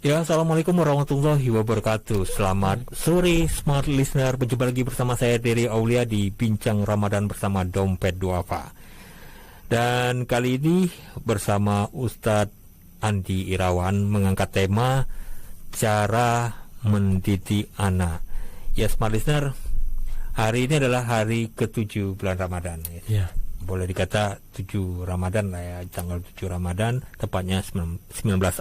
Ya, assalamualaikum warahmatullahi wabarakatuh. Selamat sore, smart listener. Berjumpa lagi bersama saya Dery Aulia di Bincang Ramadan bersama Dompet Duafa. Dan kali ini bersama Ustadz Andi Irawan mengangkat tema cara mendidik anak. Ya, smart listener, hari ini adalah hari ke-7 bulan Ramadan. Ya. Boleh dikata 7 Ramadan lah ya, tanggal 7 Ramadan, tepatnya 19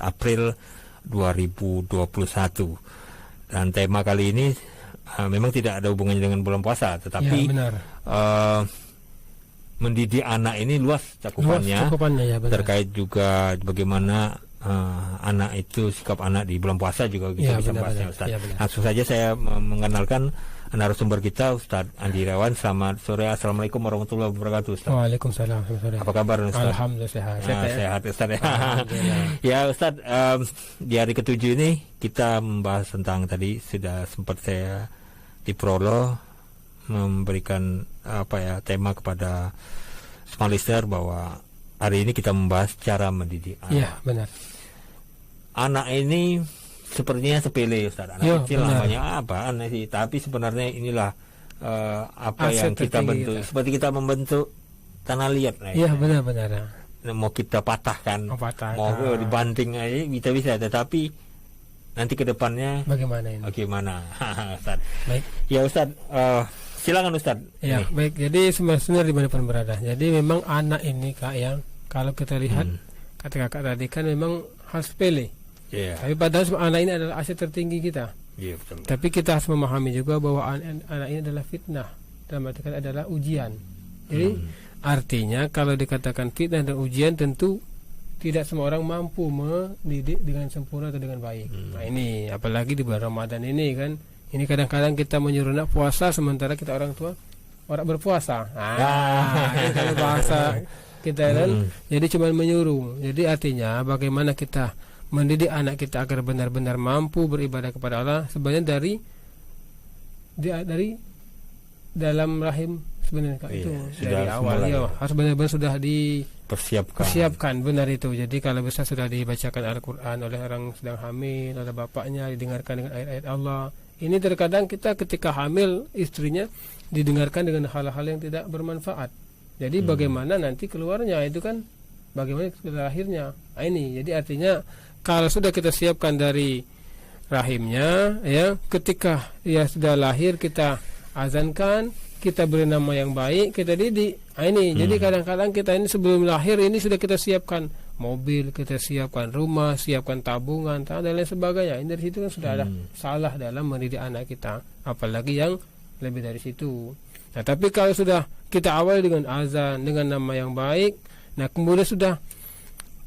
April 2021. Dan tema kali ini memang tidak ada hubungannya dengan bulan puasa, tetapi mendidik anak ini luas cakupannya ya, terkait juga bagaimana anak itu, sikap anak di bulan puasa juga kita bisa bahasnya, Ustaz. Ya, langsung saja saya mengenalkan narasumber kita, Ustadz Andi Irawan. Selamat sore, assalamualaikum warahmatullahi wabarakatuh, Ustaz. Waalaikumsalam. Apa kabar, Ustaz? Alhamdulillah sehat. Sehat, Ustaz ya. Ya, Ustaz, di hari ke-7 ini kita membahas tentang, tadi sudah sempat saya di prolog memberikan tema kepada smart listener bahwa hari ini kita membahas cara mendidik anak. Iya, benar. Anak ini sepertinya sepele, Ustaz. Anak kecil namanya apaan sih? Tapi sebenarnya inilah yang kita bentuk. Seperti kita membentuk tanah liat. Iya, benar-benar. Mau kita patahkan, mau dibanting aja bisa-bisa. Tetapi nanti ke depannya bagaimana ini? Bagaimana, Ustaz? Baik. Ya, Ustaz. Silakan, Ustaz. Ya, baik. Jadi sebenarnya dimanapun berada. Jadi memang anak ini, Kak, yang kalau kita lihat kata kakak tadi kan memang hal sepele. Yeah. Tapi padahal anak ini adalah aset tertinggi kita. Yeah, betul. Tapi kita harus memahami juga bahwa anak ini adalah fitnah, dalam arti kata adalah ujian. Jadi artinya kalau dikatakan fitnah dan ujian, tentu tidak semua orang mampu mendidik dengan sempurna atau dengan baik. Nah ini apalagi di bulan Ramadan ini kan, ini kadang-kadang kita menyuruh anak puasa sementara kita orang tua orang berpuasa. Ini kalau bahasa kita kan, jadi cuma menyuruh. Jadi artinya bagaimana kita mendidik anak kita agar benar-benar mampu beribadah kepada Allah sebenarnya dari dalam rahim sebenarnya, Kak, itu dari awal harus benar-benar sudah dipersiapkan benar itu. Jadi kalau bisa sudah dibacakan Al-Quran oleh orang sedang hamil, oleh bapaknya, didengarkan dengan ayat-ayat Allah. Ini terkadang kita ketika hamil istrinya didengarkan dengan hal-hal yang tidak bermanfaat. Jadi bagaimana nanti keluarnya itu kan, bagaimana lahirnya. Nah, ini jadi artinya kalau sudah kita siapkan dari rahimnya, ya, ketika dia sudah lahir kita azankan, kita beri nama yang baik, kita didik. Nah, ini jadi kadang-kadang kita ini sebelum lahir ini sudah kita siapkan mobil, kita siapkan rumah, siapkan tabungan, dan lain sebagainya. Ini dari situ kan sudah ada salah dalam mendidik anak kita, apalagi yang lebih dari situ. Nah, tapi kalau sudah kita awal dengan azan, dengan nama yang baik, nah kemudian sudah,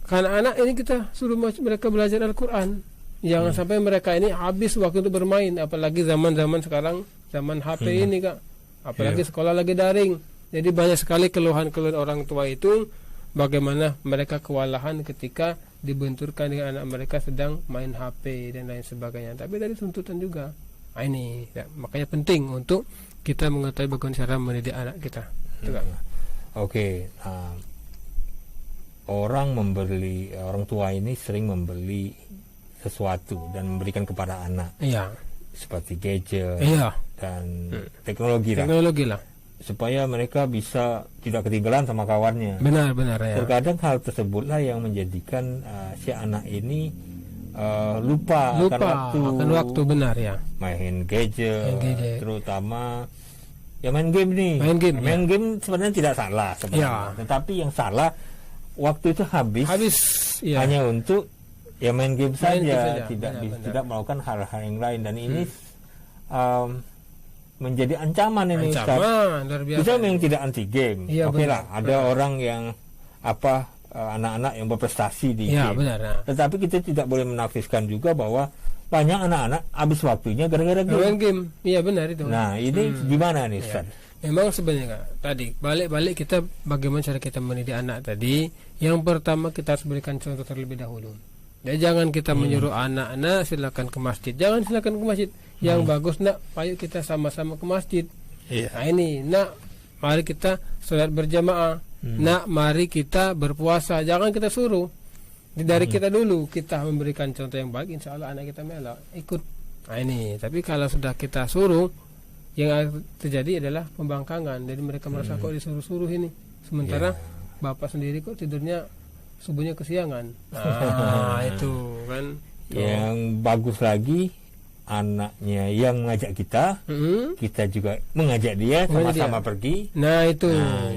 karena anak ini kita suruh mereka belajar Al-Quran. Jangan sampai mereka ini habis waktu untuk bermain, apalagi zaman-zaman sekarang, zaman HP ini, Kak. Apalagi sekolah lagi daring. Jadi banyak sekali keluhan-keluhan orang tua itu, bagaimana mereka kewalahan ketika dibenturkan dengan anak mereka sedang main HP dan lain sebagainya. Tapi dari tuntutan juga. Nah, ini ya, makanya penting untuk kita mengetahui bagaimana cara mendidik anak kita. Oke. Orang tua ini sering membeli sesuatu dan memberikan kepada anak, seperti gadget dan teknologi lah, supaya mereka bisa tidak ketinggalan sama kawannya. Benar ya. Terkadang hal tersebutlah yang menjadikan si anak ini lupa akan waktu, benar ya. Main gadget. Terutama ya main game nih. Main game sebenarnya tidak salah sebenarnya, tetapi yang salah waktu itu habis hanya untuk main game saja, tidak melakukan hal-hal yang lain. Dan ini menjadi ancaman ini, Ustaz. Kita memang tidak anti game, lah ada orang yang anak-anak yang berprestasi di game, tetapi kita tidak boleh menafsirkan juga bahwa banyak anak-anak habis waktunya gara-gara game. Iya, benar itu. Nah, ini gimana nih, Ustaz? Memang sebenarnya tadi balik kita bagaimana cara kita mendidik anak tadi. Yang pertama kita harus berikan contoh terlebih dahulu. Ya, jangan kita menyuruh anak-anak silakan ke masjid. Jangan silakan ke masjid. Yang bagus, nak, ayo kita sama-sama ke masjid. Nah ini, nak, mari kita sholat berjamaah. Nak, mari kita berpuasa. Jangan kita suruh. Dari kita dulu, kita memberikan contoh yang baik, insya Allah anak kita melok ikut. Nah ini, tapi kalau sudah kita suruh, yang terjadi adalah pembangkangan. Jadi mereka merasa kok disuruh-suruh ini, sementara bapak sendiri kok tidurnya subuhnya kesiangan. Nah itu kan. Yang bagus lagi, anaknya yang mengajak kita, kita juga mengajak dia, sama-sama pergi. Nah itu. Nah,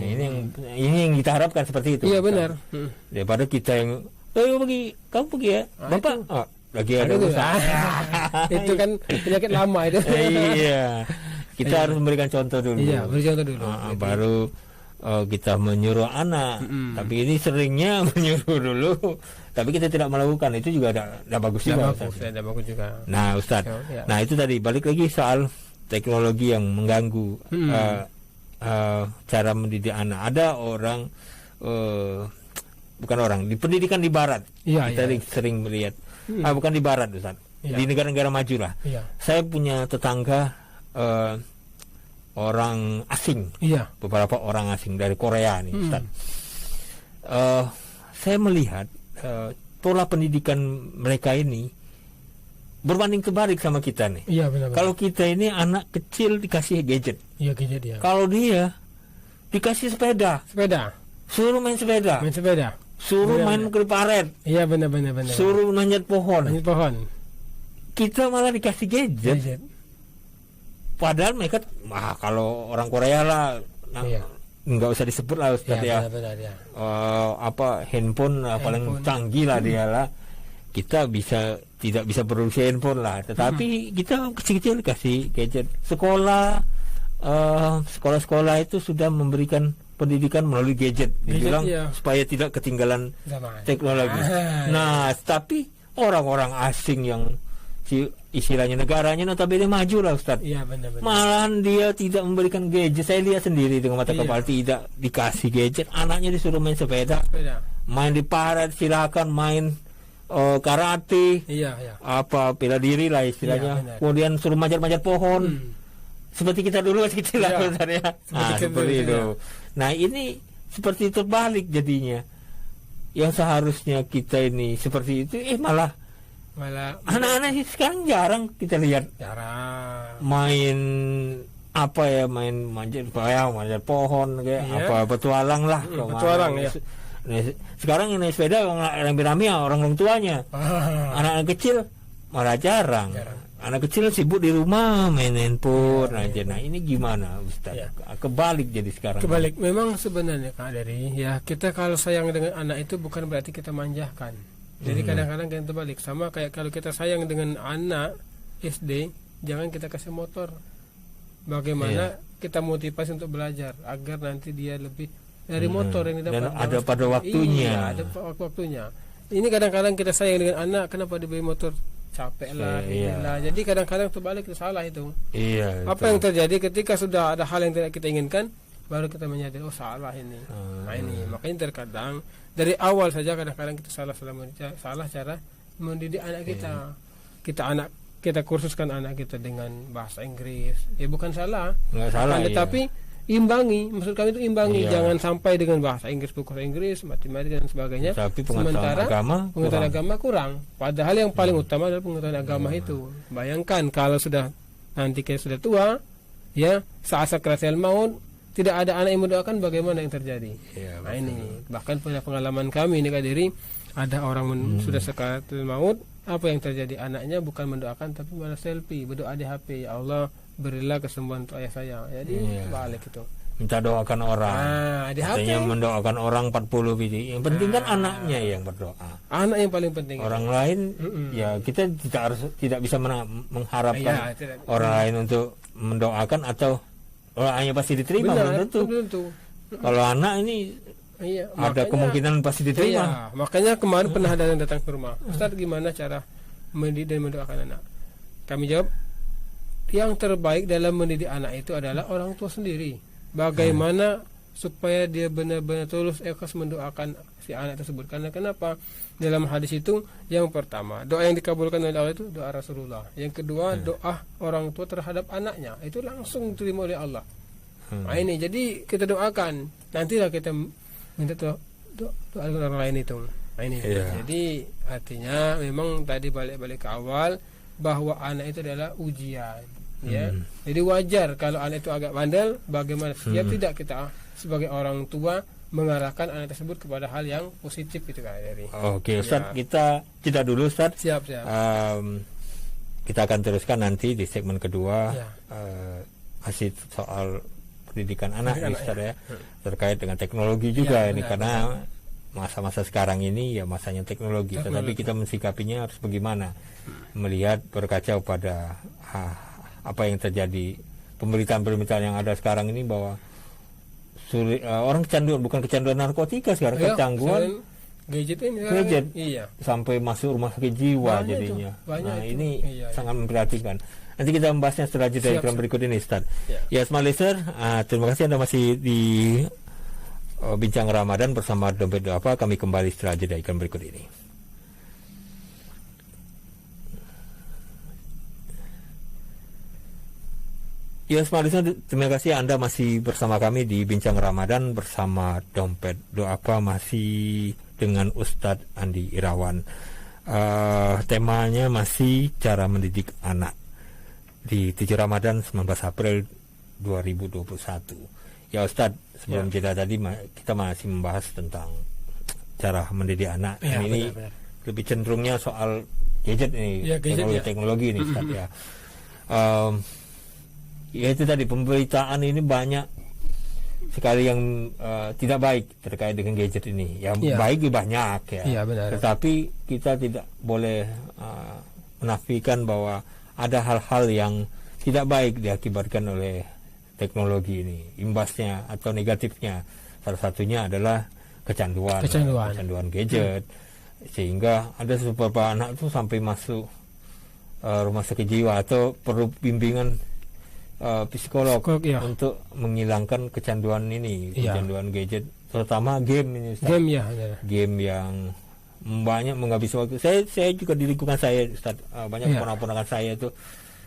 ini yang kita harapkan seperti itu. Iya benar. Daripada kita yang, ayo pergi, kamu pergi ya, bapak. Lagi ada usaha. Itu kan penyakit lama itu. Iya. Kita harus memberikan contoh dulu. Iya, beri contoh dulu. Baru kita menyuruh anak. Tapi ini seringnya menyuruh dulu, tapi kita tidak melakukan. Itu juga tidak bagus juga. Tidak bagus juga. Nah, Ustaz. Nah, itu tadi balik lagi soal teknologi yang mengganggu cara mendidik anak. Ada orang bukan orang di pendidikan di barat. Kita sering melihat. Bukan di barat, Ustaz. Di negara-negara maju lah. Saya punya tetangga orang asing, beberapa orang asing dari Korea nih, Ustaz. Saya melihat pola pendidikan mereka ini berbanding kebalik sama kita nih. Benar. Kalau kita ini anak kecil dikasih gadget. Gadget ya. Kalau dia dikasih sepeda. Suruh main sepeda. Suruh main keparet. Iya benar. Suruh manjat pohon. Kita malah dikasih gadget. Padahal mereka, kalau orang Korea lah, nggak usah disebut lah Ustaz ya. Benar. Handphone paling canggih lah dia lah. Kita tidak bisa produksi handphone lah. Tetapi kita kecil-kecil dikasih gadget. Sekolah-sekolah itu sudah memberikan pendidikan melalui gadget. Dibilang supaya tidak ketinggalan teknologi. Nah, tapi orang-orang asing yang istilahnya negaranya notabene maju lah Ustaz. Benar. Malahan dia tidak memberikan gadget. Saya lihat sendiri dengan mata kepala, tidak dikasih gadget. Anaknya disuruh main sepeda. Main di parat, silakan main karate. Bela diri lah istilahnya. Kemudian suruh manjat-manjat pohon. Seperti kita dulu masih kecil lah Ustaz ya. Seperti itu. Nah, ini seperti terbalik jadinya. Yang seharusnya kita ini seperti itu, malah anak-anak sekarang jarang kita lihat. Main main manjat pohon kayak petualang lah. Petualang ya. Sekarang ini sepeda rame-rame orang tuanya. Anak-anak kecil malah jarang. Anak kecil sibuk di rumah main handphone aja. Nah, ini gimana Ustaz? Kebalik jadi sekarang. Kebalik. Memang sebenarnya Kak Dari, kita kalau sayang dengan anak itu bukan berarti kita manjakan. Jadi kadang-kadang kita terbalik. Sama kayak kalau kita sayang dengan anak SD, jangan kita kasih motor. Bagaimana kita motivasi untuk belajar agar nanti dia lebih dari motor yang didapat. Dan ada pada waktunya. Ada waktunya. Ini kadang-kadang kita sayang dengan anak, kenapa diberi motor? Capek lah, inilah. Jadi kadang-kadang terbalik, itu salah itu. Apa yang terjadi ketika sudah ada hal yang tidak kita inginkan, baru kita menyadari, salah ini. Nah ini, makanya terkadang dari awal saja kadang-kadang kita salah cara mendidik anak kita. Kita kursuskan anak kita dengan bahasa Inggris. Bukan salah. Nggak salah. Tetapi imbangi, maksud kami itu imbangi, jangan sampai dengan bahasa Inggris, buku Inggris, matematika dan sebagainya. Tapi sementara pengetahuan agama kurang. Padahal yang paling utama adalah pengetahuan agama itu. Bayangkan kalau sudah nanti kita sudah tua, saat sakaratul maut, tidak ada anak yang mendoakan, bagaimana yang terjadi? Nah ini, bahkan pada pengalaman kami ini Kak Diri, ada orang sudah sakaratul maut, apa yang terjadi? Anaknya bukan mendoakan tapi malah selfie, berdoa di HP, ya Allah berilah kesembuhan untuk ayah saya. Jadi balik itu. Minta doakan orang. Katanya mendoakan orang 40 biji. Yang penting kan anaknya yang berdoa. Anak yang paling penting. Orang lain kita tidak bisa mengharapkan orang lain untuk mendoakan atau hanya pasti diterima. Belum tentu. Kalau anak ini ada kemungkinan pasti diterima. Makanya kemarin pernah ada yang datang ke rumah. Ustaz, gimana cara mendidik dan mendoakan anak? Kami jawab, yang terbaik dalam mendidik anak itu adalah orang tua sendiri. Bagaimana supaya dia benar-benar tulus ikhlas mendoakan si anak tersebut. Karena kenapa? Dalam hadis itu, yang pertama, doa yang dikabulkan oleh Allah itu doa Rasulullah. Yang kedua, doa orang tua terhadap anaknya itu langsung diterima oleh Allah. Nah ini, jadi kita doakan. Nantilah kita minta doa orang lain itu. Nah Nah, ini. Jadi artinya memang tadi balik ke awal bahwa anak itu adalah ujian. Ya, jadi wajar kalau anak itu agak bandel. Bagaimana? Ya tidak kita sebagai orang tua mengarahkan anak tersebut kepada hal yang positif gitu kan dari. Oke, Ustaz, kita jeda dulu, Ustaz. Siap. Kita akan teruskan nanti di segmen kedua, masih soal pendidikan anak, Ustaz, ya, terkait dengan teknologi juga ini, karena masa-masa sekarang ini ya masanya teknologi. Tetapi kita mensikapinya harus bagaimana, melihat berkaca pada apa yang terjadi, pemberitaan-pemberitaan yang ada sekarang ini bahwa orang kecanduan, bukan kecanduan narkotika sekarang, kecanduan gadget ini sampai masuk rumah sakit jiwa jadinya. Ini sangat memprihatinkan. Nanti kita membahasnya setelah jeda iklan berikut ini, Ustaz. Ya, Smart Listener, terima kasih Anda masih di Bincang Ramadan bersama Dompet Duafa. Kami kembali setelah jeda iklan berikut ini. Ya, Smart Listener, terima kasih Anda masih bersama kami di Bincang Ramadan bersama Dompet Duafa, masih dengan Ustadz Andi Irawan. Temanya masih cara mendidik anak di 7 Ramadan 19 April 2021. Ya Ustadz, sebelum jeda tadi kita masih membahas tentang cara mendidik anak. Ini benar. Lebih cenderungnya soal gadget ini, teknologi ini, Ustadz, ya. Ya itu tadi, pemberitaan ini banyak sekali yang tidak baik terkait dengan gadget ini. Yang baik banyak ya. Benar. Tetapi kita tidak boleh menafikan bahwa ada hal-hal yang tidak baik diakibatkan oleh teknologi ini. Imbasnya atau negatifnya salah satunya adalah kecanduan gadget. Sehingga ada beberapa anak itu sampai masuk rumah sakit jiwa atau perlu bimbingan psikolog untuk menghilangkan kecanduan ini, kecanduan gadget, terutama game ini, Ustaz. Game yang banyak menghabisi waktu. Saya juga di lingkungan saya, Ustaz, banyak ponakan saya itu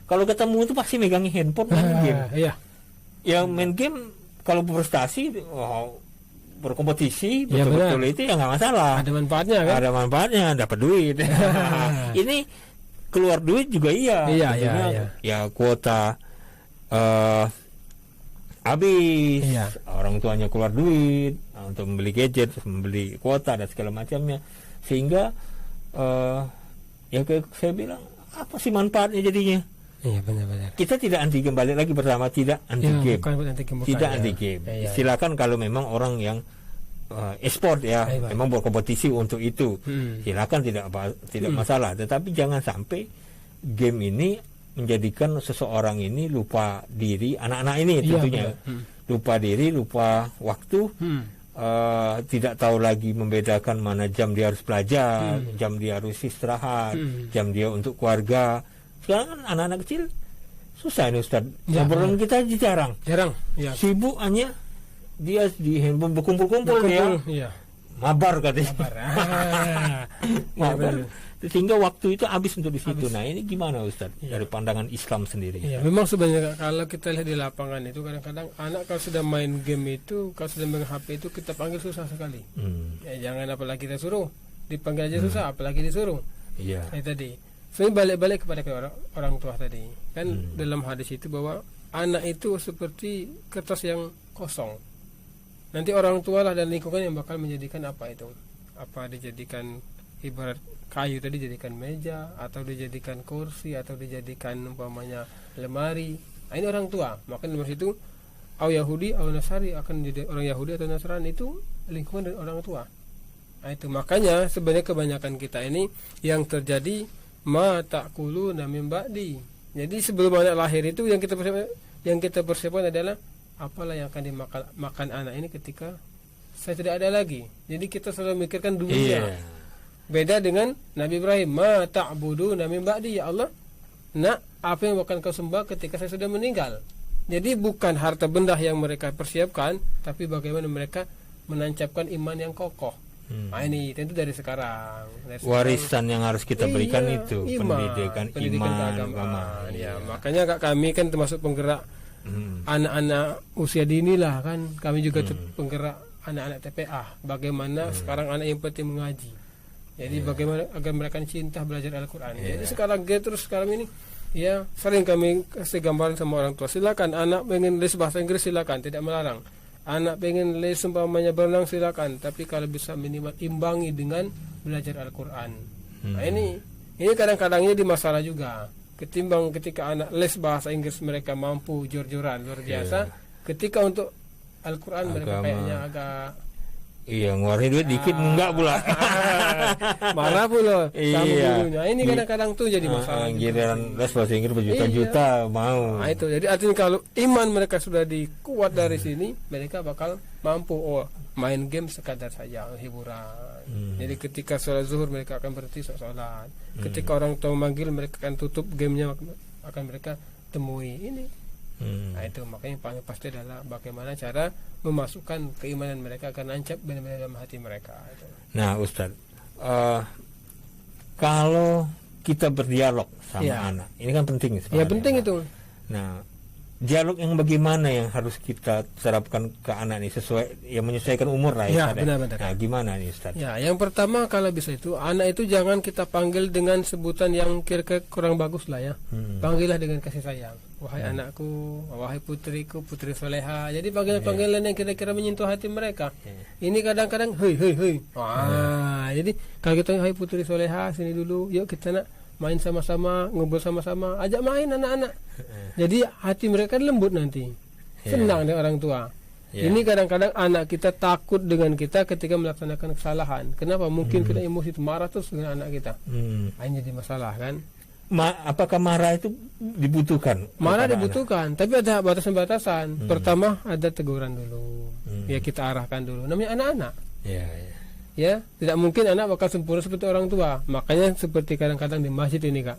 kalau ketemu itu pasti megang handphone main game. Yang main game kalau berprestasi, berkompetisi, betul-betul itu ya nggak masalah. Ada manfaatnya kan? Ada manfaatnya, dapat duit. Ini keluar duit juga ya kuota habis, orang tuanya keluar duit untuk membeli gadget, membeli kuota dan segala macamnya, sehingga saya bilang apa sih manfaatnya jadinya? Benar-benar. Kita tidak anti game, balik lagi pertama, tidak anti game, tidak anti game. Silakan kalau memang orang yang e-sport memang berkompetisi untuk itu, silakan, tidak masalah. Tetapi jangan sampai game ini menjadikan seseorang ini lupa diri, anak-anak ini tentunya lupa diri, lupa waktu, tidak tahu lagi membedakan mana jam dia harus belajar, jam dia harus istirahat, jam dia untuk keluarga. Sekarang kan anak-anak kecil susah ini, Ustaz. Obrolan kita jarang. Sibuk hanya dia di handphone berkumpul-kumpul dia. Mabar katanya. Mabar. Sehingga waktu itu habis untuk di situ. Nah, ini gimana, Ustaz, dari pandangan Islam sendiri? Memang sebenarnya kalau kita lihat di lapangan itu kadang-kadang anak kalau sudah main game itu, kalau sudah megang HP itu, kita panggil susah sekali. Jangan apalagi kita suruh, dipanggil aja susah, apalagi disuruh. Tadi sebenarnya balik kepada orang tua tadi kan, dalam hadis itu bahwa anak itu seperti kertas yang kosong. Nanti orang tua lah dan lingkungan yang bakal menjadikan apa dijadikan, ibarat kayu tadi dijadikan meja, atau dijadikan kursi, atau dijadikan umpamanya lemari. Nah, ini orang tua. Maka nomor situ au Yahudi au Nasrani, akan jadi orang Yahudi atau Nasrani, itu lingkungan dari orang tua. Nah, itu makanya sebenarnya kebanyakan kita ini yang terjadi ma ta'kuluna min ba'di. Jadi sebelum anak lahir itu yang kita persiapkan adalah apalah yang akan dimakan anak ini ketika saya tidak ada lagi. Jadi kita selalu memikirkan dunia. Beda dengan Nabi Ibrahim, ma ta'buduna min ba'di, ya Allah, apa yang akan kau sembah ketika saya sudah meninggal. Jadi bukan harta benda yang mereka persiapkan, tapi bagaimana mereka menancapkan iman yang kokoh. Nah, ini tentu dari sekarang. Warisan yang harus kita berikan itu pendidikan iman, agama. Makanya kami kan termasuk penggerak anak-anak usia dini lah kan. Kami juga penggerak anak-anak TPA. Bagaimana sekarang anak yang penting mengaji. Jadi bagaimana agar mereka cinta belajar Al-Quran. Jadi sekarang ini ya sering kami kasih gambaran sama orang tua, silakan anak pengen les bahasa Inggris silakan, tidak melarang. Anak pengen les umpamanya berenang silakan, tapi kalau bisa minimal imbangi dengan belajar Al-Quran. Nah ini kadang-kadang ini masalah juga. Ketimbang ketika anak les bahasa Inggris mereka mampu jor-joran luar biasa, ketika untuk Al-Quran mereka kayaknya agak ngeluarin duit dikit enggak pula. Marah pula. Iya. Ini kadang-kadang tuh jadi masalah. Giliran les bahasa Inggris berjuta-juta mau. Nah itu. Jadi artinya kalau iman mereka sudah dikuat dari sini, mereka bakal mampu main game sekadar saja hiburan. Jadi ketika sholat zuhur mereka akan berhenti sholat. Ketika orang tua memanggil mereka akan tutup gamenya, akan mereka temui ini. Nah itu makanya paling pasti adalah bagaimana cara memasukkan keimanan mereka akan nancap benar-benar dalam hati mereka itu. Nah Ustadz, kalau kita berdialog sama anak, ini kan penting. Ya penting itu. Nah dialog yang bagaimana yang harus kita terapkan ke anak ini sesuai yang menyesuaikan umur lah ya. Benar-benar. Nah gimana nih Ustadz? Ya yang pertama kalau bisa itu anak itu jangan kita panggil dengan sebutan yang kira-kira kurang bagus lah ya. Panggillah dengan kasih sayang. Wahai anakku, wahai putriku, putri soleha. Jadi panggilan-panggilan yang kira-kira menyentuh hati mereka. Ini kadang-kadang hei. Wah, jadi kalau kita hai putri soleha sini dulu, yuk kita nak main sama-sama, ngobrol sama-sama, ajak main anak-anak. Jadi hati mereka lembut nanti. Senang dengan orang tua. Ini kadang-kadang anak kita takut dengan kita ketika melaksanakan kesalahan. Kenapa? Mungkin kita emosi marah terus dengan anak kita. Ini jadi masalah kan? Apakah marah itu dibutuhkan? Marah dibutuhkan, tapi ada batasan-batasan. Pertama ada teguran dulu. Ya kita arahkan dulu. Namanya anak-anak. Ya, tidak mungkin anak bakal sempurna seperti orang tua. Makanya seperti kadang-kadang di masjid ini Kak.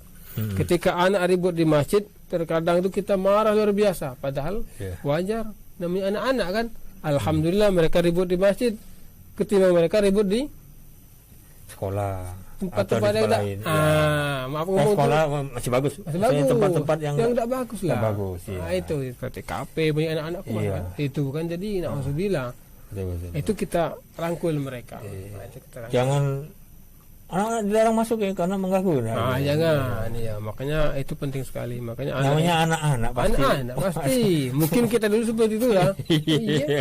Ketika anak ribut di masjid, terkadang itu kita marah luar biasa. Padahal wajar. Namanya anak-anak kan. Alhamdulillah mereka ribut di masjid ketimbang mereka ribut di sekolah. Tempat-tempat yang maaf ngomong sekolah masih bagus. Tempat-tempat yang tidak bagus lah. Bagus, Nah itu seperti kafe banyak anak-anak itu kan jadi na'udzubillah. Itu kita rangkul mereka. Jangan anak-anak dilarang masuk ya karena mengganggu. Jangan ya, makanya itu penting sekali. Makanya namanya anak-anak pasti. Mungkin kita dulu seperti itu ya.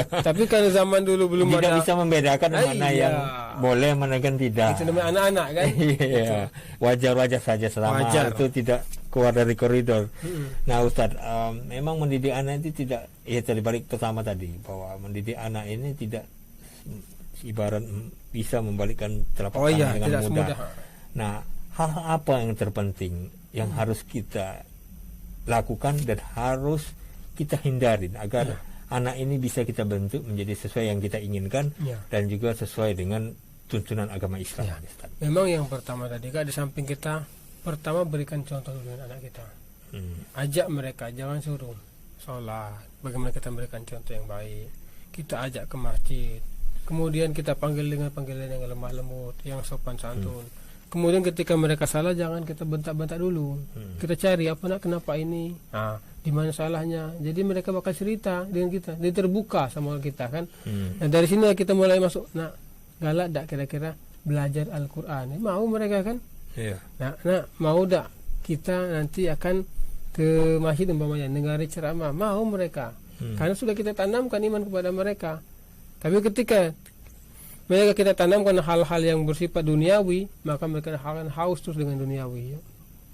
Tapi kan zaman dulu belum tidak bisa membedakan mana yang boleh mana yang tidak. Itu namanya anak-anak kan. Wajar-wajar saja selama itu tidak keluar dari koridor. Nah Ustadz, memang mendidik anak itu tidak tadi balik pertama tadi bahwa mendidik anak ini tidak ibarat bisa membalikkan telapak tangan dengan mudah. Nah, hal apa yang terpenting yang harus kita lakukan dan harus kita hindarin agar anak ini bisa kita bentuk menjadi sesuai yang kita inginkan dan juga sesuai dengan tuntunan agama Islam. Memang yang pertama tadi Kak, di samping kita pertama berikan contoh dengan anak kita. Ajak mereka, jangan suruh sholat. Bagaimana kita memberikan contoh yang baik. Kita ajak ke masjid. Kemudian kita panggil dengan panggilan yang lemah lembut, yang sopan santun. Kemudian ketika mereka salah jangan kita bentak-bentak dulu. Kita cari kenapa ini? Di mana salahnya? Jadi mereka bakal cerita dengan kita. Dia terbuka sama kita kan. Nah dari sini kita mulai masuk. Nah galak tak kira-kira belajar Al-Quran? Mau mereka kan? Nah mau tak kita nanti akan ke masjid umpamanya dengar ceramah? Mau mereka? Karena sudah kita tanamkan iman kepada mereka. Tapi ketika mereka kita tanamkan hal-hal yang bersifat duniawi, maka mereka akan haus terus dengan duniawi.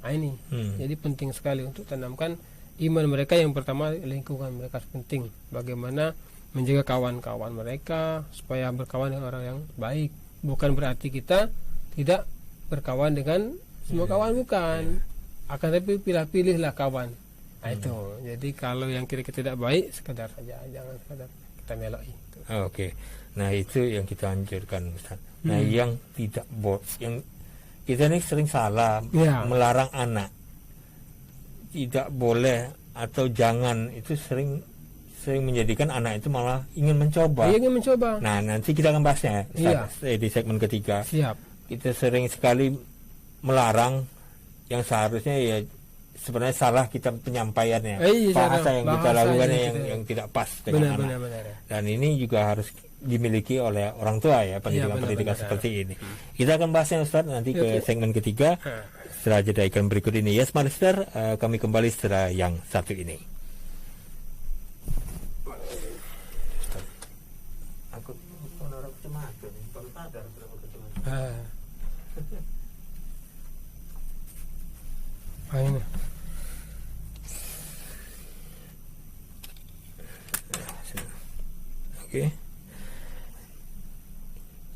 Nah ini, jadi penting sekali untuk tanamkan iman mereka. Yang pertama lingkungan mereka penting. Bagaimana menjaga kawan-kawan mereka supaya berkawan dengan orang yang baik. Bukan berarti kita tidak berkawan dengan semua kawan, bukan. Akan tapi pilih-pilihlah kawan. Nah itu. Jadi kalau yang kira-kira tidak baik, sekedar saja, jangan sekedar kita meloi. Oke. Nah itu yang kita anjurkan Ustaz. Nah yang tidak yang kita ini sering salah melarang anak tidak boleh atau jangan, itu sering menjadikan anak itu malah ingin mencoba. Nah nanti kita akan bahasnya di segmen ketiga. Kita sering sekali melarang yang seharusnya sebenarnya salah kita penyampaiannya, bahasa yang kita lakukan yang tidak pas dengan anak. Dan ini juga harus dimiliki oleh orang tua ya, pendidikan seperti ini. Kita akan bahasnya Ustaz nanti ke segmen ketiga setelah jeda iklan berikut ini. Ya, Smart Listener, kami kembali setelah yang satu ini. Aku orang kecemasan, baru sadar berapa kecemasan. Ini. Oke.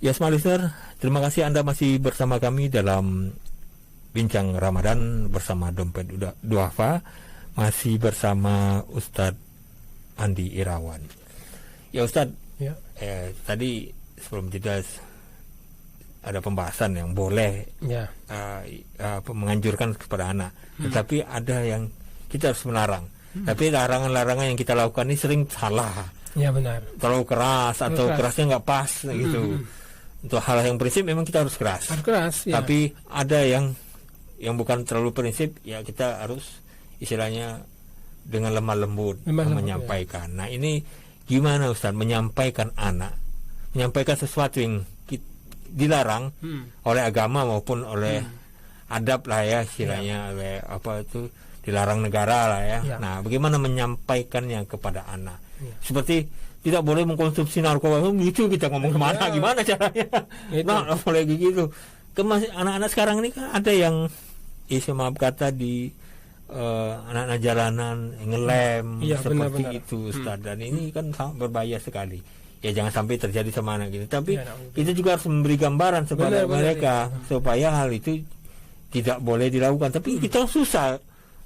Ya, Smart Listener, terima kasih Anda masih bersama kami dalam Bincang Ramadan bersama Dompet Duafa, masih bersama Ustadz Andi Irawan. Ya Ustadz, tadi sebelum jeda ada pembahasan yang boleh menganjurkan kepada anak, tetapi ada yang kita harus melarang. Tapi larangan-larangan yang kita lakukan ini sering salah. Ya benar. Terlalu keras atau kerasnya nggak pas gitu. Untuk hal yang prinsip memang kita harus keras. Harus keras. Ya. Tapi ada yang bukan terlalu prinsip, ya kita harus istilahnya dengan lemah lembut menyampaikan. Ya. Nah ini gimana Ustaz menyampaikan anak, menyampaikan sesuatu yang dilarang oleh agama maupun oleh adab lah ya istilahnya, oleh apa itu dilarang negara lah ya. Nah bagaimana menyampaikannya kepada anak? Seperti tidak boleh mengkonsumsi narkoba, gitu kita ngomong kemana, gimana caranya? Nah, boleh gitu. Anak-anak sekarang ini kan ada yang, maaf kata di anak-anak jalanan ngelem seperti itu, Ustaz. Dan ini kan sangat berbahaya sekali. Ya jangan sampai terjadi sama anak gitu. Tapi kita juga harus memberi gambaran kepada mereka supaya hal itu tidak boleh dilakukan. Tapi kita susah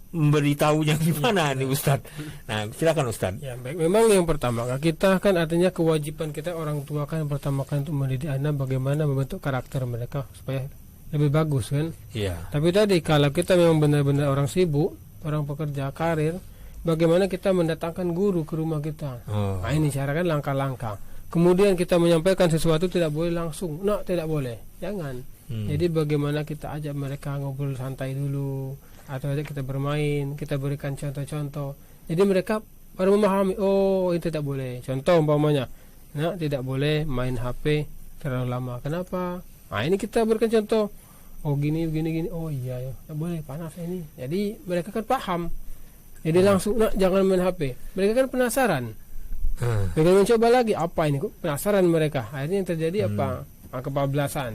memberitahunya gimana nih Ustaz. Nah silakan Ustaz. Ya baik, memang yang pertama kita kan artinya kewajiban kita orang tua kan pertama kan untuk mendidik anak bagaimana membentuk karakter mereka supaya lebih bagus kan. Iya. Tapi tadi kalau kita memang benar-benar orang sibuk, orang pekerja karir, bagaimana kita mendatangkan guru ke rumah kita. Nah ini cara kan langkah-langkah. Kemudian kita menyampaikan sesuatu tidak boleh langsung. Tidak boleh. Jangan. Jadi bagaimana kita ajak mereka ngobrol santai dulu, atau aja kita bermain, kita berikan contoh-contoh. Jadi mereka baru memahami, oh ini tidak boleh. Contoh umpamanya, tidak boleh main HP terlalu lama. Kenapa? Nah ini kita berikan contoh. Oh gini. Oh iya ya, tidak boleh panas ini. Jadi mereka kan paham. Jadi langsung, jangan main HP. Mereka kan penasaran. Mereka mencoba lagi, apa ini? Penasaran mereka. Akhirnya yang terjadi apa? Kebablasan.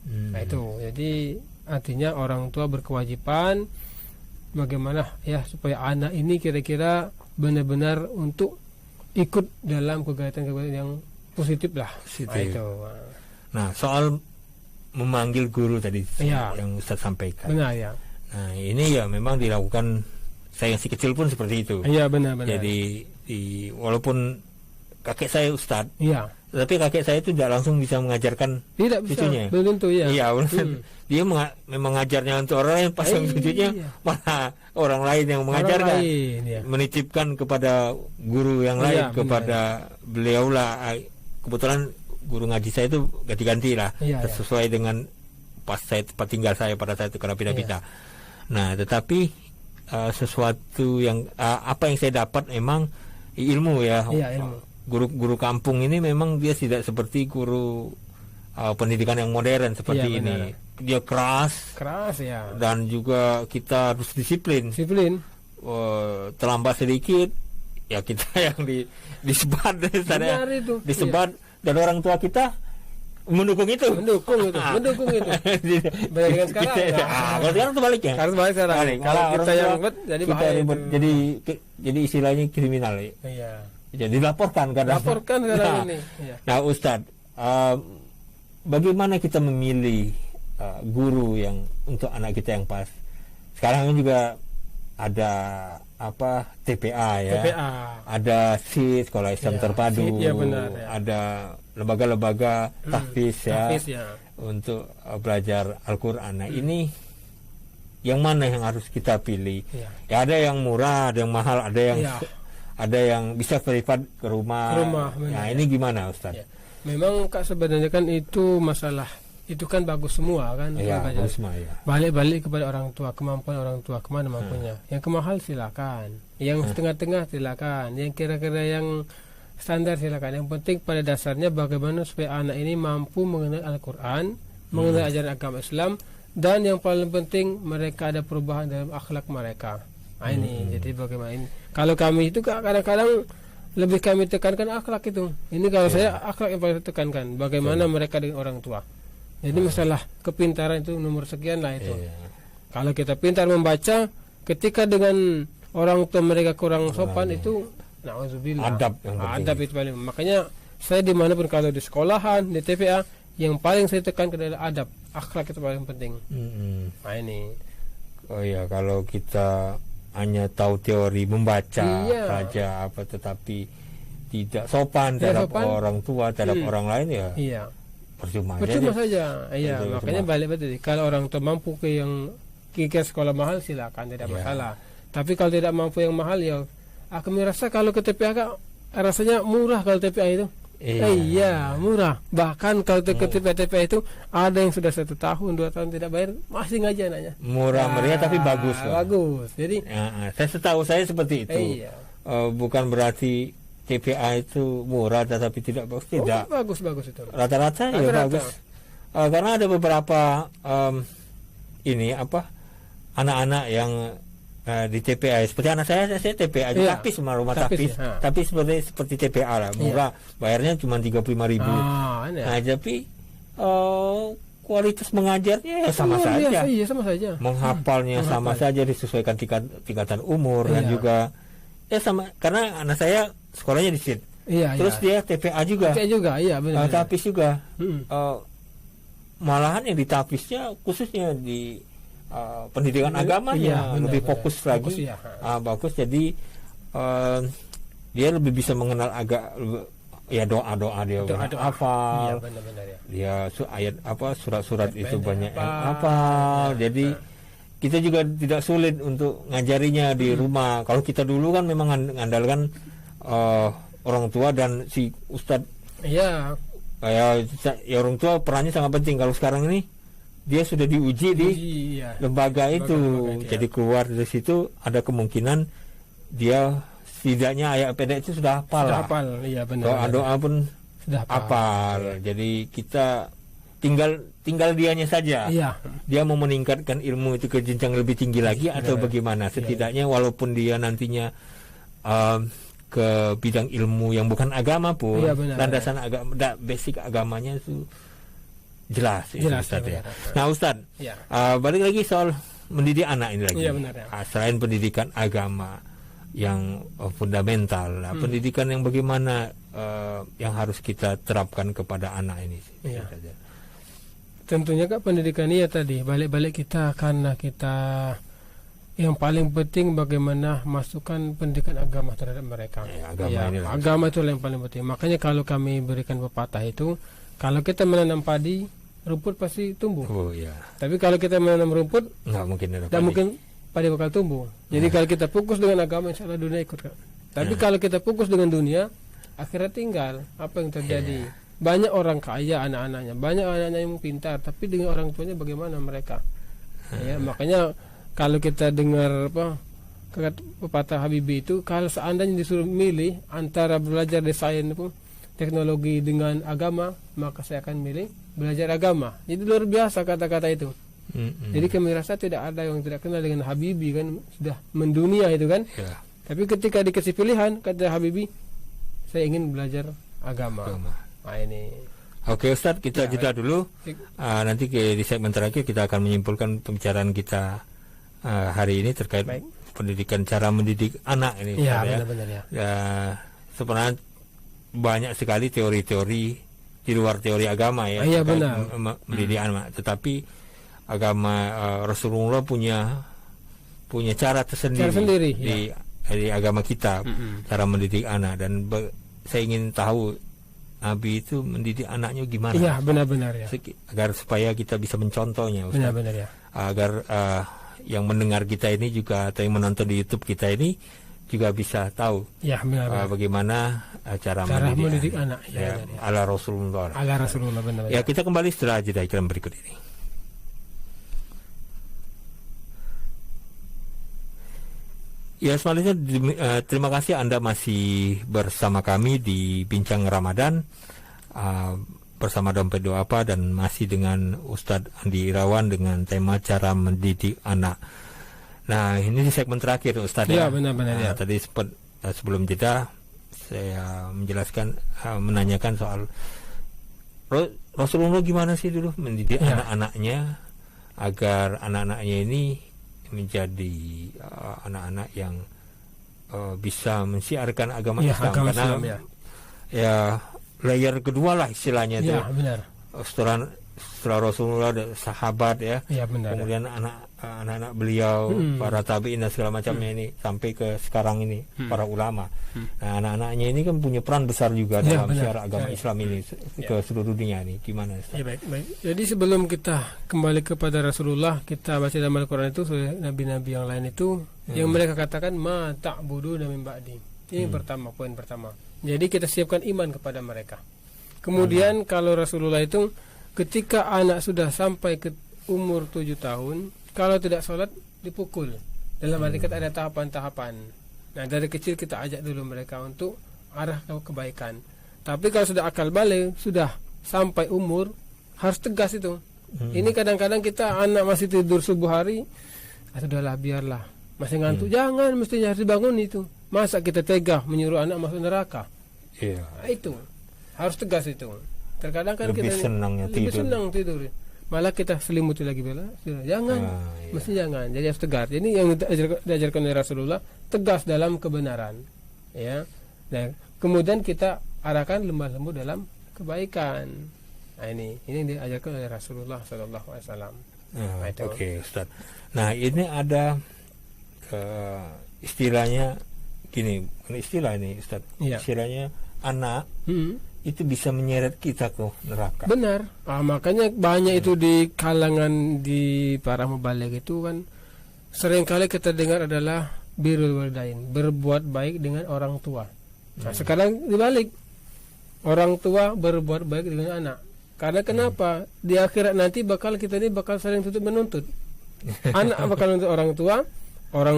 Nah itu. Jadi artinya orang tua berkewajiban bagaimana ya supaya anak ini kira-kira benar-benar untuk ikut dalam kegiatan-kegiatan yang positif lah. Nah, itu. Nah soal memanggil guru tadi yang Ustaz sampaikan. Benar ya. Nah ini ya memang dilakukan, saya yang si kecil pun seperti itu. Iya benar. Jadi walaupun kakek saya Ustaz. Iya. Tapi kakek saya itu tidak langsung bisa mengajarkan cucunya. Belum tentu ya. Iya, dia memang mengajarnya untuk orang lain, pas cucunya malah orang lain yang mengajarkan, menitipkan kepada guru yang lain, kepada beliau lah. Kebetulan guru ngaji saya itu ganti-ganti lah, sesuai dengan pas tinggal saya pada saat itu karena pindah-pindah. Nah, tetapi sesuatu yang apa yang saya dapat memang ilmu ya. Ilmu. Guru kampung ini memang dia tidak seperti guru pendidikan yang modern seperti ini. Dia keras ya. Dan juga kita harus disiplin. Terlambat sedikit ya kita yang disebat dan orang tua kita mendukung itu. Mendukung itu. Beda dengan sekarang. Kalau sekarang sebaliknya. Kalau kita yang ribet jadi bahaya. Jadi istilahnya kriminal ya. Iya. Jadi dilaporkan karena ini. Nah Ustadz, bagaimana kita memilih guru yang untuk anak kita yang pas? Sekarang juga ada TPA ya, ada SID Sekolah Islam Terpadu, ada lembaga-lembaga tahfiz ya untuk belajar Al-Quran. Nah ini yang mana yang harus kita pilih? Ya ada yang murah, ada yang mahal, ada yang bisa verified ke rumah. Nah ini gimana Ustaz? Memang Kak sebenarnya kan itu masalah itu kan bagus semua kan. Bagus semua ya. Balik kepada orang tua, kemampuan orang tua kemana mampunya. Yang kemahal silakan, yang setengah-tengah silakan, yang kira-kira yang standar silakan. Yang penting pada dasarnya bagaimana supaya anak ini mampu mengenal Al-Quran, mengenal ajaran agama Islam, dan yang paling penting mereka ada perubahan dalam akhlak mereka. Nah, ini jadi bagaimana ini? Kalau kami itu kadang-kadang lebih kami tekankan akhlak itu. Ini kalau saya akhlak yang paling tekankan. Bagaimana mereka dengan orang tua. Jadi masalah kepintaran itu nomor sekian lah itu. Kalau kita pintar membaca, ketika dengan orang tua mereka kurang sopan itu, na'udzubillah. Adab itu paling. Makanya saya dimanapun kalau di sekolahan, di TPA, yang paling saya tekankan adalah adab. Akhlak itu paling penting. Nah ini. Oh ya, kalau kita hanya tahu teori membaca saja tetapi tidak sopan terhadap orang tua, terhadap orang lain ya. Percuma saja. Iya, makanya balik betul. Kalau orang tua mampu ke sekolah mahal silakan, tidak masalah. Tapi kalau tidak mampu yang mahal ya aku merasa kalau ke TPA rasanya murah kalau TPA itu. Iya, murah. Bahkan kalau ke TPA itu ada yang sudah 1 tahun, 2 tahun tidak bayar, masih ngaji anaknya. Murah meriah tapi bagus. Bagus. Jadi setahu saya seperti itu. Bukan berarti TPA itu murah tetapi tidak bagus. Tidak. Bagus itu. Rata-rata ya bagus. Karena ada beberapa anak-anak yang di TPA seperti anak saya TPA tapi semua rumah tapis tapi seperti TPA lah, murah, bayarnya cuma 35.000. Tapi kualitas mengajarnya sama saja. Sama saja. Menghafalnya sama saja, disesuaikan tingkatan umur dan juga sama, karena anak saya sekolahnya di SID. Terus dia TPA juga. Benar. Tapis juga. Malahan yang di tapisnya khususnya di pendidikan agamanya lebih fokus lagi. Bagus, jadi dia lebih bisa mengenal doa-doa dia hafal. Dia ayat surat-surat itu banyak yang hafal. Jadi kita juga tidak sulit untuk ngajarinya di rumah. Kalau kita dulu kan memang ngandalkan orang tua dan si ustadz. Orang tua perannya sangat penting. Kalau sekarang ini dia sudah diuji di lembaga itu. Jadi keluar dari situ ada kemungkinan dia setidaknya ayat pendek itu sudah hafal. Doa-doa pun sudah hafal. Jadi kita tinggal dianya saja. Dia mau meningkatkan ilmu itu ke jenjang lebih tinggi lagi atau bagaimana. Setidaknya walaupun dia nantinya ke bidang ilmu yang bukan agama pun, landasan agama, basic agamanya itu jelas Ustaz ya. Nah Ustaz, balik lagi soal mendidik anak ini lagi. Selain pendidikan agama yang fundamental, pendidikan yang bagaimana yang harus kita terapkan kepada anak ini? Tentunya Kak, pendidikan ini tadi balik-balik kita karena kita yang paling penting bagaimana masukkan pendidikan agama terhadap mereka. Agama itu yang paling penting. Makanya kalau kami berikan pepatah itu, kalau kita menanam padi, rumput pasti tumbuh. Tapi kalau kita menanam rumput, nggak mungkin padi bakal tumbuh. Jadi kalau kita fokus dengan agama, insya Allah dunia ikut. Tapi kalau kita fokus dengan dunia, akhirnya tinggal. Apa yang terjadi? Banyak orang kaya anak-anaknya, banyak anak-anak yang pintar, tapi dengan orang tuanya bagaimana mereka? Makanya kalau kita dengar pepatah Habibie itu, kalau seandainya disuruh milih antara belajar desain teknologi dengan agama, maka saya akan milih belajar agama. Jadi luar biasa kata-kata itu. Jadi kami rasa tidak ada yang tidak kenal dengan Habibie, kan sudah mendunia itu kan. Tapi ketika dikasih pilihan, kata Habibie, saya ingin belajar agama. Nah ini. Oke Ustadz, kita jeda dulu. Nanti di segmen terakhir kita akan menyimpulkan pembicaraan kita hari ini terkait pendidikan, cara mendidik anak ini. Benar-benar sebenarnya banyak sekali teori-teori di luar teori agama mendidik anak. Tetapi agama Rasulullah punya cara tersendiri di agama kita, cara mendidik anak. Dan saya ingin tahu Nabi itu mendidik anaknya gimana? Benar-benar agar supaya kita bisa mencontohnya, Ustaz. Benar-benar agar yang mendengar kita ini juga atau yang menonton di YouTube kita ini juga bisa tahu bagaimana cara mendidik anak ala Rasulullah. Benar. Kita kembali setelah jeda iklan berikut ini. Ya, selanjutnya terima kasih Anda masih bersama kami di Bincang Ramadan bersama Dompet Duafa dan masih dengan Ustadz Andi Irawan dengan tema cara mendidik anak. Nah, ini di segmen terakhir Ustadz ya. Benar-benar ya. Tadi sempat sebelum jeda saya menjelaskan menanyakan soal Rasulullah gimana sih dulu mendidik anak-anaknya agar anak-anaknya ini menjadi anak-anak yang bisa mensiarkan agama Islam, agama karena Islam, ya layer kedua lah istilahnya itu. Benar. Setelah Rasulullah ada sahabat ya, benar, kemudian anak-anak beliau, para tabi'in dan segala macamnya ini sampai ke sekarang ini para ulama. Nah, anak-anaknya ini kan punya peran besar juga dalam siar agama Islam ini ke seluruh dunia ini. Gimana? Ya, baik. Jadi sebelum kita kembali kepada Rasulullah, kita baca dalam Al-Quran itu nabi-nabi yang lain itu yang mereka katakan ma ta'buduna min ba'di. Ini poin pertama. Jadi kita siapkan iman kepada mereka. Kemudian kalau Rasulullah itu ketika anak sudah sampai ke umur 7 tahun, kalau tidak sholat dipukul. Dalam arti kata ada tahapan-tahapan. Nah, dari kecil kita ajak dulu mereka untuk arah ke kebaikan. Tapi kalau sudah akal balik, sudah sampai umur, harus tegas itu. Ini kadang-kadang kita anak masih tidur subuh hari, sudahlah biarlah, masih ngantuk, jangan, mestinya harus dibangun itu. Masa kita tega menyuruh anak masuk neraka? Nah, itu harus tegas itu. Terkadang kan lebih kita senang tidur. Malah kita selimuti lagi bela. Jangan, mesti jangan. Jadi harus tegas. Jadi yang diajarkan oleh Rasulullah tegas dalam kebenaran. Ya. Dan kemudian kita arahkan lemah lembut dalam kebaikan. Nah, ini yang diajarkan oleh Rasulullah SAW. Oke, Ustaz. Nah, ini ada istilahnya gini, istilah ini Ustaz. Istilahnya anak itu bisa menyeret kita ke neraka. Benar. Makanya banyak itu di kalangan di para mubalik itu kan seringkali kita dengar adalah birrul walidain, berbuat baik dengan orang tua. Nah, sekarang dibalik. Orang tua berbuat baik dengan anak. Karena kenapa? Di akhirat nanti kita ini bakal saling tuntut menuntut. Anak bakal menuntut orang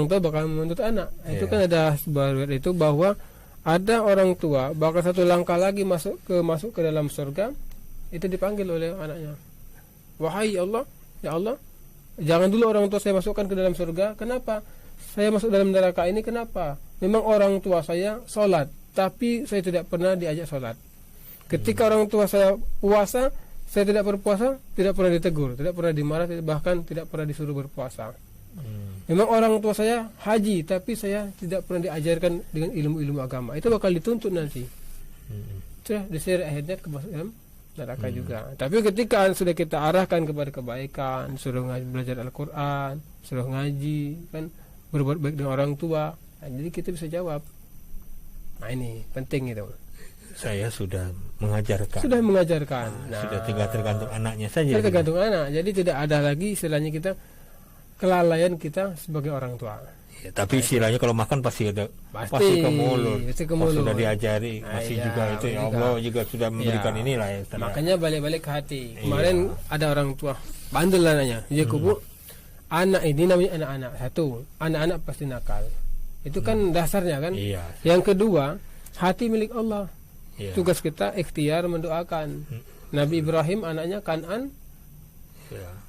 tua bakal menuntut anak. Itu kan ada sebuah riwayat itu bahwa ada orang tua bakal satu langkah lagi masuk ke dalam surga, itu dipanggil oleh anaknya. Wahai Allah, ya Allah, jangan dulu orang tua saya masukkan ke dalam surga. Kenapa? Saya masuk dalam neraka ini kenapa? Memang orang tua saya sholat, tapi saya tidak pernah diajak sholat. Ketika orang tua saya puasa, saya tidak berpuasa, tidak pernah ditegur, tidak pernah dimarah, bahkan tidak pernah disuruh berpuasa. Memang orang tua saya haji, tapi saya tidak pernah diajarkan dengan ilmu-ilmu agama. Itu bakal dituntut nanti. Sudah diseret akhirnya ke dalam neraka juga. Tapi ketika sudah kita arahkan kepada kebaikan, suruh belajar Al-Quran, suruh ngaji, kan berbuat baik dengan orang tua, nah, jadi kita bisa jawab. Nah, ini penting itu. Saya sudah mengajarkan. Nah, sudah tinggal tergantung anaknya saja. Tergantung anak. Jadi tidak ada lagi istilahnya kita kelalaian kita sebagai orang tua. Ya, tapi istilahnya kalau makan pasti ke mulut. Sudah diajari, masih juga itu ya Allah juga sudah memberikan inilah ya. Makanya balik-balik ke hati. Kemarin ada orang tua bandel anaknya. Dia kubu anak ini namanya anak-anak. Satu, anak-anak pasti nakal. Itu kan dasarnya kan. Yang kedua, hati milik Allah. Tugas kita ikhtiar mendoakan. Nabi Ibrahim anaknya Kan'an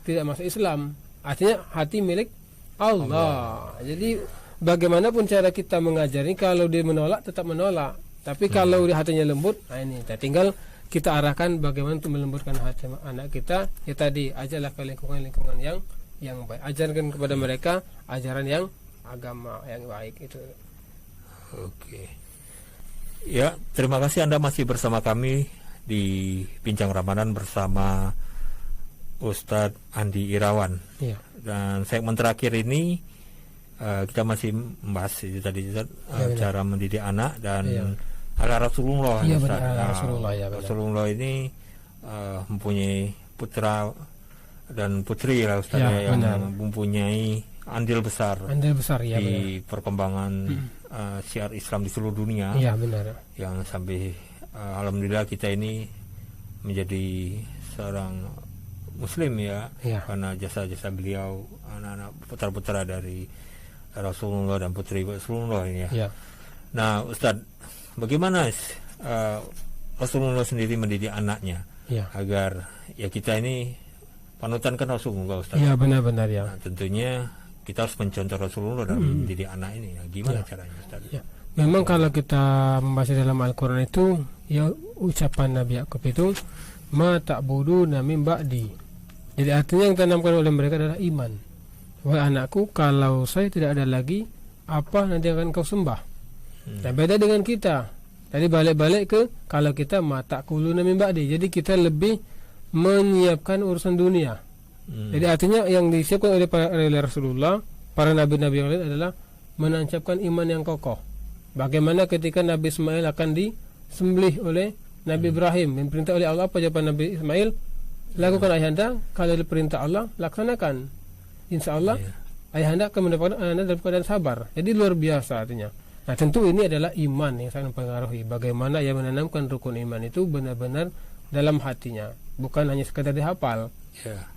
tidak masuk Islam. Artinya hati milik Allah. Jadi bagaimanapun cara kita mengajari, kalau dia menolak tetap menolak. Tapi kalau dia hatinya lembut, nah ini tinggal kita arahkan bagaimana untuk melembutkan hati anak kita. Ya tadi ajarlah ke lingkungan yang baik. Ajarkan kepada mereka ajaran yang agama yang baik itu. Oke. Ya, terima kasih Anda masih bersama kami di Bincang Ramadan bersama Ustadz Andi Irawan. Dan segmen terakhir ini kita masih membahas itu tadi cara mendidik anak dan ala Rasulullah. Rasulullah ini mempunyai putra dan putri lah Ustaz yang mempunyai andil besar di perkembangan syiar Islam di seluruh dunia. Yang sampai alhamdulillah kita ini menjadi seorang Muslim karena jasa-jasa beliau, anak-anak putra-putra dari Rasulullah dan putri Rasulullah ini ya. Ya. Nah, Ustadz, bagaimana Rasulullah sendiri mendidik anaknya agar ya kita ini panutan kan Rasulullah, Ustadz. Iya, benar-benar ya. Nah, tentunya kita harus mencontoh Rasulullah dalam mendidik anak ini. Nah, gimana caranya, Ustadz? Ya. Memang kalau kita membaca dalam Al-Quran itu, ya ucapan Nabi Yakub itu, ma ta'buduna min ba'di. Jadi artinya yang ditanamkan oleh mereka adalah iman. Wahai anakku, kalau saya tidak ada lagi, apa nanti akan kau sembah? Nah, beda dengan kita. Tadi balik-balik ke kalau kita ma ta'kuluna min ba'di. Jadi kita lebih menyiapkan urusan dunia. Jadi artinya yang disiapkan oleh Rasulullah, para nabi-nabi yang lain adalah menancapkan iman yang kokoh. Bagaimana ketika Nabi Ismail akan disembelih oleh Nabi Ibrahim, diperintah oleh Allah, apa jawaban Nabi Ismail? Lakukan ayahanda, kalau diperintah Allah laksanakan. Insya Allah ayahanda akan mendapatkan ayahanda dalam keadaan sabar. Jadi luar biasa artinya. Nah, tentu ini adalah iman yang sangat mempengaruhi. Bagaimana ia menanamkan rukun iman itu benar-benar dalam hatinya, bukan hanya sekedar dihafal.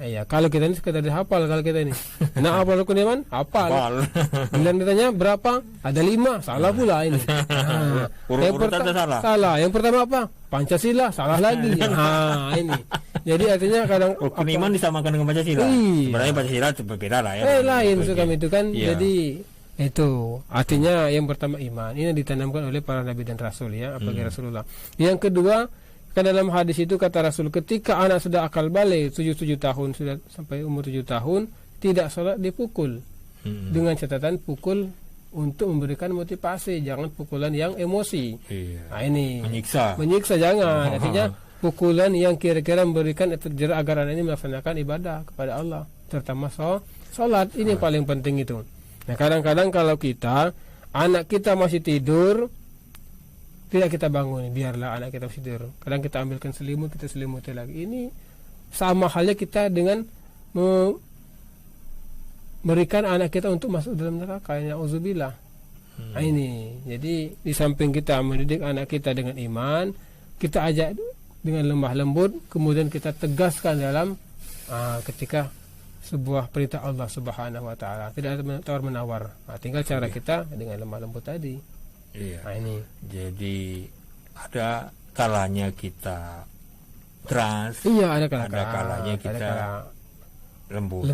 Ya, kalau kita ini sekedar dihafal, kalau kita ini nah hafal rukun iman, hafal. Kemudian ditanya berapa? Ada 5, salah pula ini. Nah, salah. Yang pertama apa? Pancasila, salah lagi. Nah, ini. Jadi artinya kadang rukun iman disamakan dengan Pancasila. Sebenarnya Pancasila berbeda lah ya. Lain kami itu kan. Jadi itu artinya yang pertama iman. Ini ditanamkan oleh para nabi dan rasul ya, apalagi Rasulullah. Yang kedua, kan dalam hadis itu kata Rasul, ketika anak sudah akal balik 7 tahun, sudah sampai umur 7 tahun, tidak sholat dipukul. Dengan catatan pukul untuk memberikan motivasi, jangan pukulan yang emosi. Nah, ini menyiksa jangan. Artinya pukulan yang kira-kira memberikan efek jerak agar anak ini melaksanakan ibadah kepada Allah, terutama sholat. Ini yang paling penting itu. Nah, kadang-kadang kalau anak kita masih tidur, tidak kita bangun, biarlah anak kita masih tidur. Kadang kita ambilkan selimut, kita selimuti lagi. Ini sama halnya kita dengan memberikan anak kita untuk masuk dalam neraka. Na'udzubillah. Nah, ini. Jadi di samping kita mendidik anak kita dengan iman, kita ajak dengan lemah lembut, kemudian kita tegaskan dalam ketika sebuah perintah Allah Subhanahu wa taala, tidak ada tawar-menawar. Nah, tinggal cara kita dengan lemah lembut tadi. Nah, ini. Jadi ada kalanya kita keras. Ada kalanya kita lembut.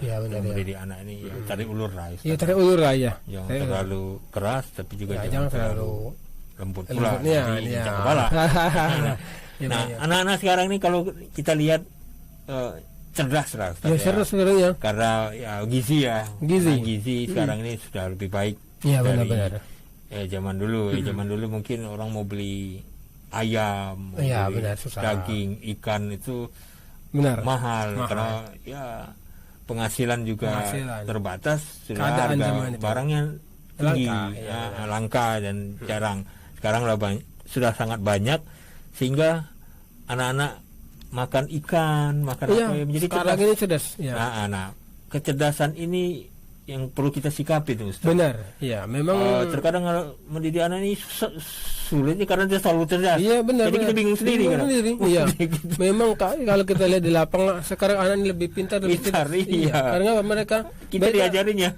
Ya, benar. Mendidik anak ini tarik ulur lah. Tarik ulur lah ya. Jangan terlalu keras tapi juga jangan terlalu lembut pula. Nah, anak-anak sekarang ini kalau kita lihat cerdas lah. Cerdas sebenarnya. Karena gizi sekarang ini sudah lebih baik. Iya, benar. Zaman dulu mungkin orang mau beli ayam, daging, ikan itu mahal karena penghasilan juga terbatas, sudah harga barangnya tinggi, langka dan jarang. Sekarang sudah sangat banyak sehingga anak-anak makan ikan, makan apa menjadi sekarang ini cerdas. Nah, kecerdasan ini yang perlu kita sikapi itu, Ustaz. Benar. Ya, memang terkadang mendidik anak ini sulitnya karena dia selalu cerdas. Iya, benar. Jadi kita bingung sendiri kan. Iya. Memang kalau kita lihat di lapangan sekarang anak ini lebih pintar, iya. Karena mereka kita diajarinya.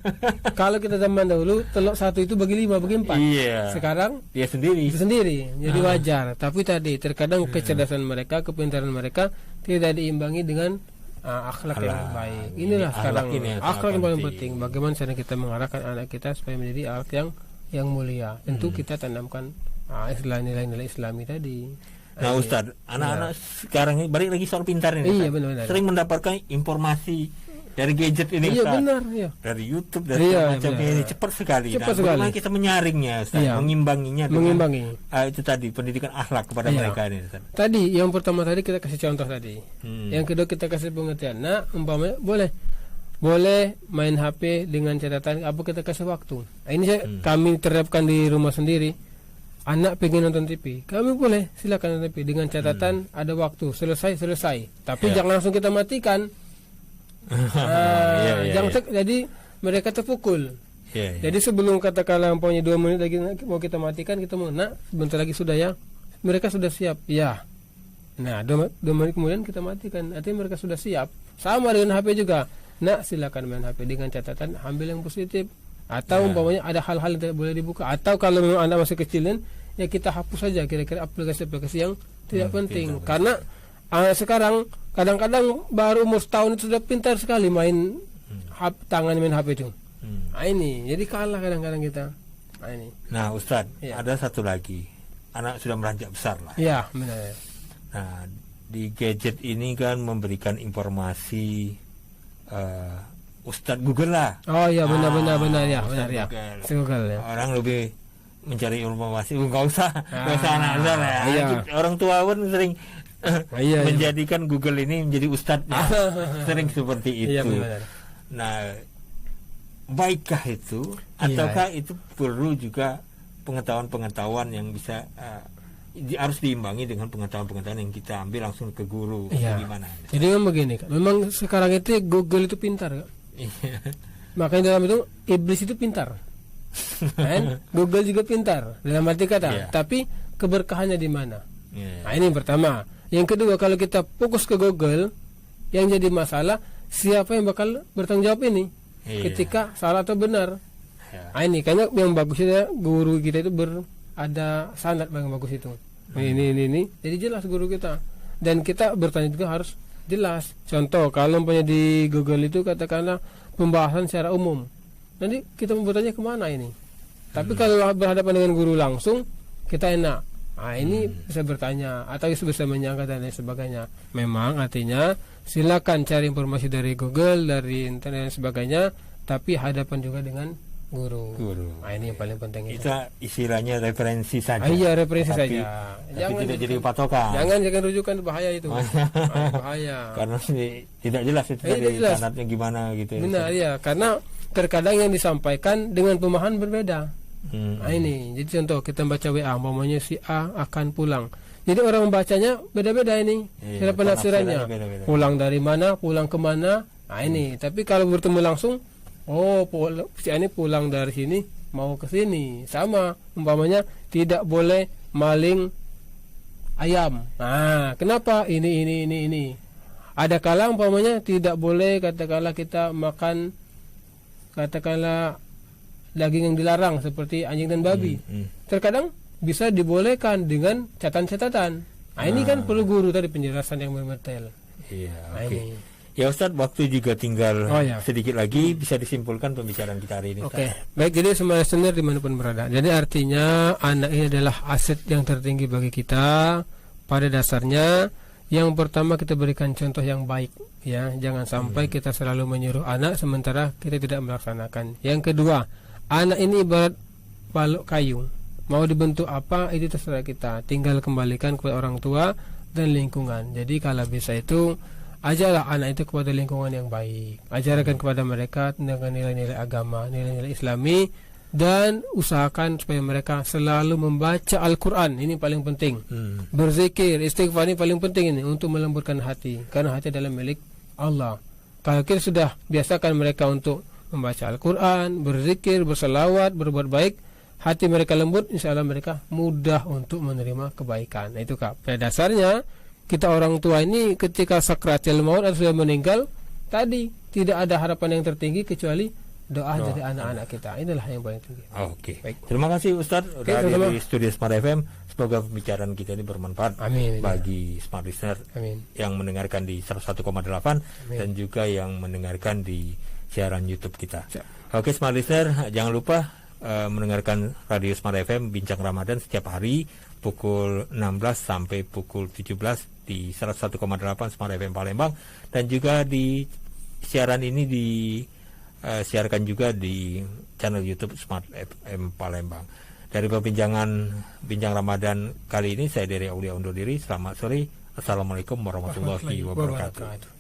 Kalau kita zaman dahulu telur 1 itu bagi 5, bagi 4. Iya. Sekarang dia sendiri. Jadi wajar. Tapi tadi terkadang kecerdasan mereka, kepintaran mereka tidak diimbangi dengan akhlak yang baik. Inilah sekarang akhlak yang paling penting. Bagaimana cara kita mengarahkan anak kita supaya menjadi akhlak yang mulia. Tentu kita tanamkan nilai-nilai Islami tadi. Nah, Ustadz, anak-anak sekarang ini balik lagi soal pintar ini. Iya, benar. Sering mendapatkan informasi dari gadget ini, Ustaz. Iya, benar, dari YouTube, dari macamnya ini cepat sekali. Bagaimana kita menyaringnya, Ustaz, mengimbanginya dengan itu tadi pendidikan akhlak kepada mereka ini, Ustaz. Tadi yang pertama tadi kita kasih contoh tadi. Yang kedua kita kasih pengertian. Nah, umpamanya boleh main HP dengan catatan apa kita kasih waktu. Nah, ini kami terapkan di rumah sendiri. Anak pengen nonton TV, kami boleh silakan nonton TV dengan catatan ada waktu, selesai. Tapi jangan langsung kita matikan. Jadi mereka terpukul. Jadi sebelum katakanlah umpamanya 2 menit lagi mau kita matikan, kita mau sebentar lagi sudah ya. Mereka sudah siap. Ya. Nah, 2 menit kemudian kita matikan. Artinya mereka sudah siap. Sama dengan HP juga. Silakan main HP dengan catatan ambil yang positif. atau umpamanya ada hal-hal yang tidak boleh dibuka, atau kalau memang anak masih kecil ya kita hapus saja kira-kira aplikasi-aplikasi yang tidak penting. Karena sekarang kadang-kadang baru umur setahun itu sudah pintar sekali main tangan main HP itu. Ini jadi kalah kadang-kadang kita. Ini. Nah, Ustadz, ada satu lagi, anak sudah beranjak besar lah. Iya, benar. Nah, di gadget ini kan memberikan informasi Ustadz Google lah. Oh iya, benar ya, benar ya. Google ya. Orang lebih mencari informasi, nggak usah anak besar ya. Iya. Orang tua pun sering menjadikan Google ini menjadi ustadznya. Sering seperti itu. Iya, benar. Nah, baikkah itu ataukah itu perlu juga pengetahuan-pengetahuan yang bisa harus diimbangi dengan pengetahuan-pengetahuan yang kita ambil langsung ke guru? Gimana? Jadi memang begini, Kak. Memang sekarang itu Google itu pintar, Kak. Makanya dalam itu iblis itu pintar. Kan? Google juga pintar dalam arti kata, tapi keberkahannya di mana? Nah, ini yang pertama. Yang kedua, kalau kita fokus ke Google, yang jadi masalah siapa yang bakal bertanggung jawab ini ketika salah atau benar. Nah, ini kayaknya yang bagusnya guru kita itu ada sanad yang bagus itu. Ini. Jadi jelas guru kita. Dan kita bertanya juga harus jelas. Contoh, kalau umpamanya di Google itu katakanlah pembahasan secara umum, nanti kita mau bertanya kemana ini. Tapi kalau berhadapan dengan guru langsung, kita enak. Nah, ini bisa bertanya atau bisa menyangka dan lain sebagainya. Memang artinya silakan cari informasi dari Google, dari internet dan sebagainya, tapi hadapan juga dengan guru. Nah, ini yang paling penting. Itu istilahnya referensi saja. Iya, referensi saja. Jangan tidak jadi patokan. Jangan rujukan, bahaya itu. Bahaya. Karena tidak jelas itu dari sanadnya gimana gitu. Benar ya, karena terkadang yang disampaikan dengan pemahaman berbeda. Nah, ini. Jadi contoh kita baca WA, umpamanya si A akan pulang. Jadi orang membacanya beda-beda ini. Cara penafsirannya. Pulang dari mana, pulang kemana. Nah, ini. Tapi kalau bertemu langsung, si ini pulang dari sini mau ke sini. Sama, umpamanya tidak boleh maling ayam. Nah, kenapa? Ini. Ada kala umpamanya tidak boleh katakanlah kita makan katakanlah daging yang dilarang seperti anjing dan babi. Terkadang bisa dibolehkan dengan catatan-catatan. Nah, ini kan perlu guru tadi penjelasan yang mendetail. Iya, oke. Ya Ustadz, waktu juga tinggal sedikit lagi, bisa disimpulkan pembicaraan kita hari ini. Oke, baik. Jadi semua listener dimanapun berada, jadi artinya anak ini adalah aset yang tertinggi bagi kita. Pada dasarnya, yang pertama kita berikan contoh yang baik, ya. Jangan sampai kita selalu menyuruh anak sementara kita tidak melaksanakan. Yang kedua, anak ini ibarat balok kayu, mau dibentuk apa itu terserah kita, tinggal kembalikan kepada orang tua dan lingkungan. Jadi kalau bisa itu ajarlah anak itu kepada lingkungan yang baik, ajarkan kepada mereka dengan nilai-nilai agama, nilai-nilai Islami, dan usahakan supaya mereka selalu membaca Al-Quran. Ini paling penting. Berzikir, istighfar ini paling penting ini untuk melembutkan hati, karena hati adalah milik Allah. Kalau kita sudah biasakan mereka untuk membaca Al-Quran, berzikir, berselawat, berbuat baik, hati mereka lembut, insya Allah mereka mudah untuk menerima kebaikan. Nah, itu Kak. Pada dasarnya kita orang tua ini ketika sakratul maut atau sudah meninggal, tadi tidak ada harapan yang tertinggi kecuali doa dari anak-anak kita. Inilah yang paling tinggi. Oke. Baik. Terima kasih Ustadz sudah hadir di studio Smart FM. Semoga pembicaraan kita ini bermanfaat bagi Smart Listener yang mendengarkan di 101,8 dan juga yang mendengarkan di siaran YouTube kita. Oke, Smart Listener, jangan lupa mendengarkan Radio Smart FM Bincang Ramadan setiap hari pukul 16 sampai pukul 17 di 101,8 Smart FM Palembang, dan juga di siaran ini disiarkan juga di channel YouTube Smart FM Palembang. Dari perbincangan Bincang Ramadan kali ini, saya Dery Aulia undur diri. Selamat sore. Assalamualaikum warahmatullahi wabarakatuh.